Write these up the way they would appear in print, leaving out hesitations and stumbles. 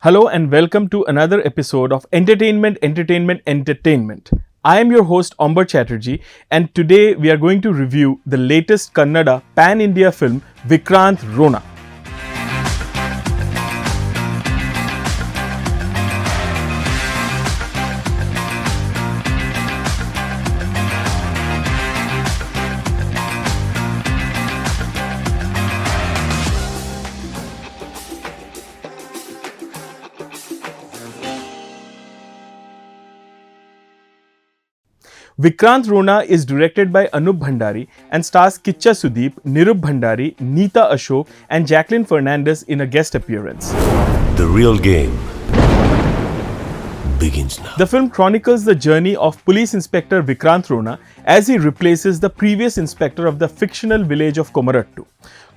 Hello and welcome to another episode of Entertainment. I am your host Amber Chatterjee and today we are going to review the latest Kannada pan-India film Vikrant Rona. Vikrant Rona is directed by Anup Bhandari and stars Kichcha Sudeep, Nirup Bhandari, Neeta Ashok and Jacqueline Fernandez in a guest appearance. The real game begins now. The film chronicles the journey of Police Inspector Vikrant Rona as he replaces the previous inspector of the fictional village of Kamarottu.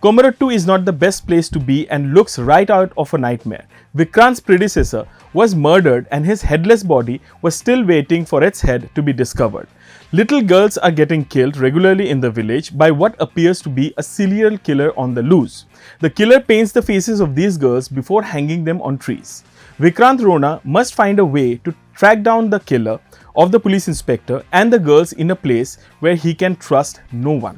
Kamarottu is not the best place to be and looks right out of a nightmare. Vikrant's predecessor was murdered and his headless body was still waiting for its head to be discovered. Little girls are getting killed regularly in the village by what appears to be a serial killer on the loose. The killer paints the faces of these girls before hanging them on trees. Vikrant Rona must find a way to track down the killer of the police inspector and the girls in a place where he can trust no one.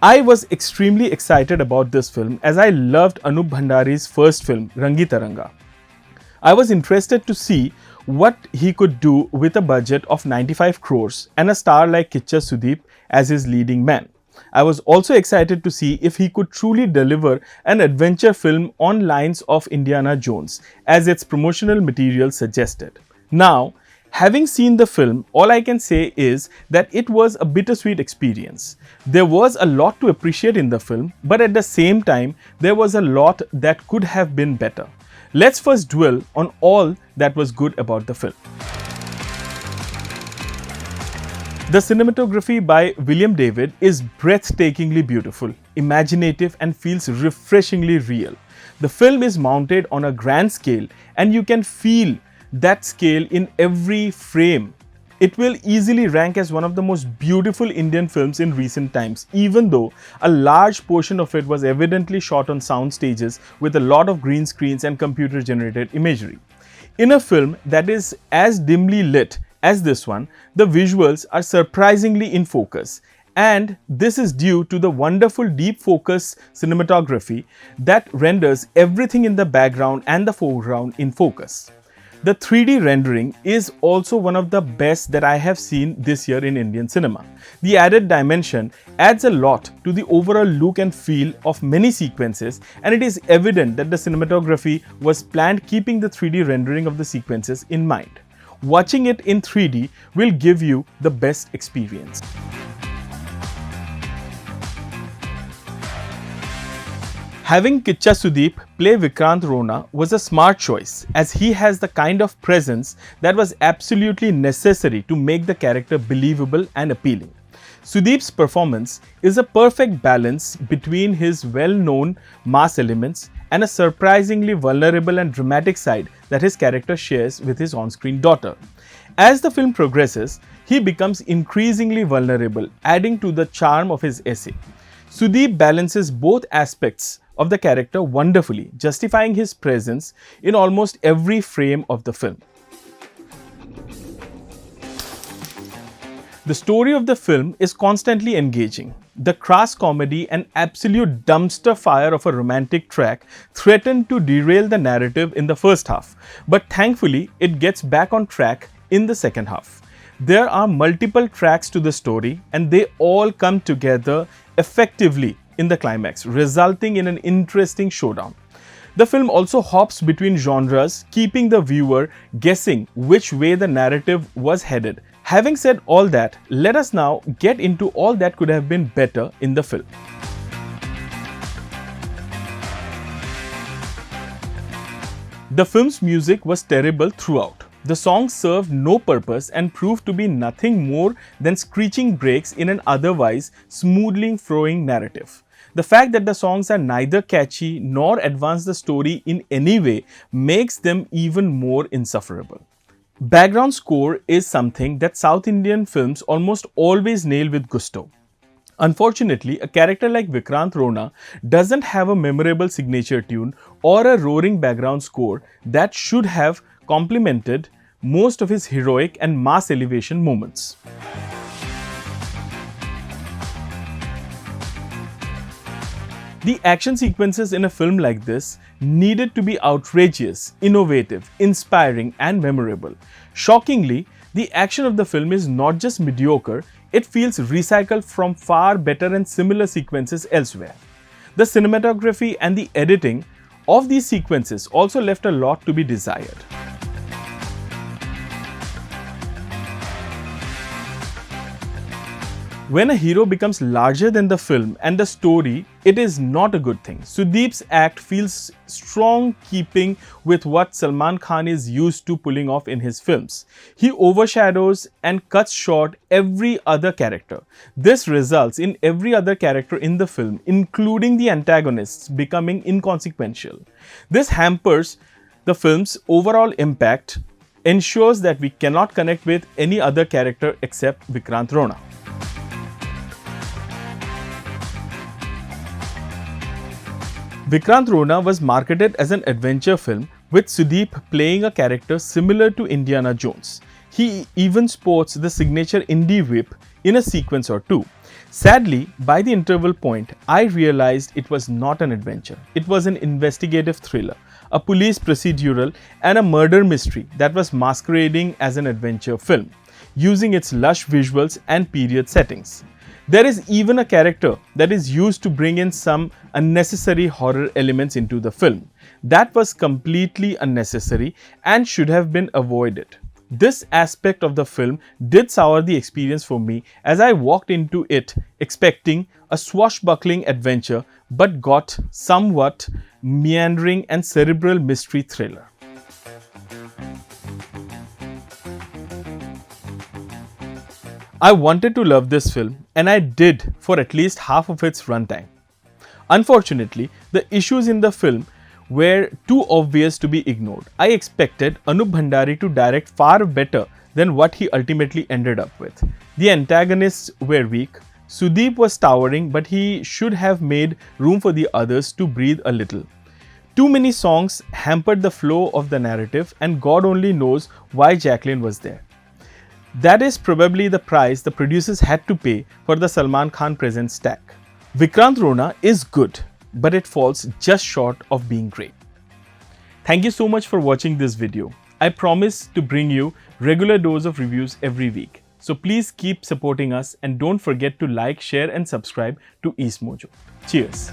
I was extremely excited about this film as I loved Anup Bhandari's first film, Rangi Taranga. I was interested to see what he could do with a budget of 95 crores and a star like Kichcha Sudeep as his leading man. I was also excited to see if he could truly deliver an adventure film on lines of Indiana Jones, as its promotional material suggested. Now, having seen the film, all I can say is that it was a bittersweet experience. There was a lot to appreciate in the film, but at the same time, there was a lot that could have been better. Let's first dwell on all that was good about the film. The cinematography by William David is breathtakingly beautiful, imaginative and feels refreshingly real. The film is mounted on a grand scale and you can feel that scale in every frame. It will easily rank as one of the most beautiful Indian films in recent times, even though a large portion of it was evidently shot on sound stages with a lot of green screens and computer-generated imagery. In a film that is as dimly lit as this one, the visuals are surprisingly in focus, and this is due to the wonderful deep focus cinematography that renders everything in the background and the foreground in focus. The 3D rendering is also one of the best that I have seen this year in Indian cinema. The added dimension adds a lot to the overall look and feel of many sequences, and it is evident that the cinematography was planned keeping the 3D rendering of the sequences in mind. Watching it in 3D will give you the best experience. Having Kichcha Sudeep play Vikrant Rona was a smart choice, as he has the kind of presence that was absolutely necessary to make the character believable and appealing. Sudeep's performance is a perfect balance between his well-known mass elements and a surprisingly vulnerable and dramatic side that his character shares with his on-screen daughter. As the film progresses, he becomes increasingly vulnerable, adding to the charm of his essay. Sudeep balances both aspects of the character wonderfully, justifying his presence in almost every frame of the film. The story of the film is constantly engaging. The crass comedy and absolute dumpster fire of a romantic track threatened to derail the narrative in the first half, but thankfully it gets back on track in the second half. There are multiple tracks to the story and they all come together effectively in the climax, resulting in an interesting showdown. The film also hops between genres, keeping the viewer guessing which way the narrative was headed. Having said all that, let us now get into all that could have been better in the film. The film's music was terrible throughout. The songs served no purpose and proved to be nothing more than screeching breaks in an otherwise smoothly flowing narrative. The fact that the songs are neither catchy nor advance the story in any way makes them even more insufferable. Background score is something that South Indian films almost always nail with gusto. Unfortunately, a character like Vikrant Rona doesn't have a memorable signature tune or a roaring background score that should have complemented most of his heroic and mass elevation moments. The action sequences in a film like this needed to be outrageous, innovative, inspiring, and memorable. Shockingly, the action of the film is not just mediocre, it feels recycled from far better and similar sequences elsewhere. The cinematography and the editing of these sequences also left a lot to be desired. When a hero becomes larger than the film and the story, it is not a good thing. Sudeep's act feels strong keeping with what Salman Khan is used to pulling off in his films. He overshadows and cuts short every other character. This results in every other character in the film, including the antagonists, becoming inconsequential. This hampers the film's overall impact, ensures that we cannot connect with any other character except Vikrant Rona. Vikrant Rona was marketed as an adventure film with Sudeep playing a character similar to Indiana Jones. He even sports the signature indie whip in a sequence or two. Sadly, by the interval point, I realized it was not an adventure. It was an investigative thriller, a police procedural, and a murder mystery that was masquerading as an adventure film, using its lush visuals and period settings. There is even a character that is used to bring in some unnecessary horror elements into the film. That was completely unnecessary and should have been avoided. This aspect of the film did sour the experience for me as I walked into it expecting a swashbuckling adventure but got somewhat meandering and cerebral mystery thriller. I wanted to love this film and I did for at least half of its runtime. Unfortunately, the issues in the film were too obvious to be ignored. I expected Anup Bhandari to direct far better than what he ultimately ended up with. The antagonists were weak. Sudeep was towering, but he should have made room for the others to breathe a little. Too many songs hampered the flow of the narrative, and God only knows why Jacqueline was there. That is probably the price the producers had to pay for the Salman Khan Presents stack. Vikrant Rona is good, but it falls just short of being great. Thank you so much for watching this video. I promise to bring you regular dose of reviews every week. So please keep supporting us and don't forget to like, share and subscribe to EastMojo. Cheers!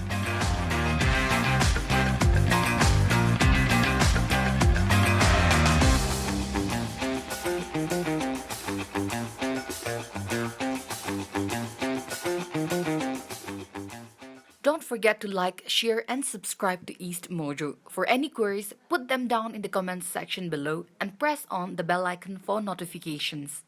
Don't forget to like, share and subscribe to EastMojo. For any queries, put them down in the comments section below and press on the bell icon for notifications.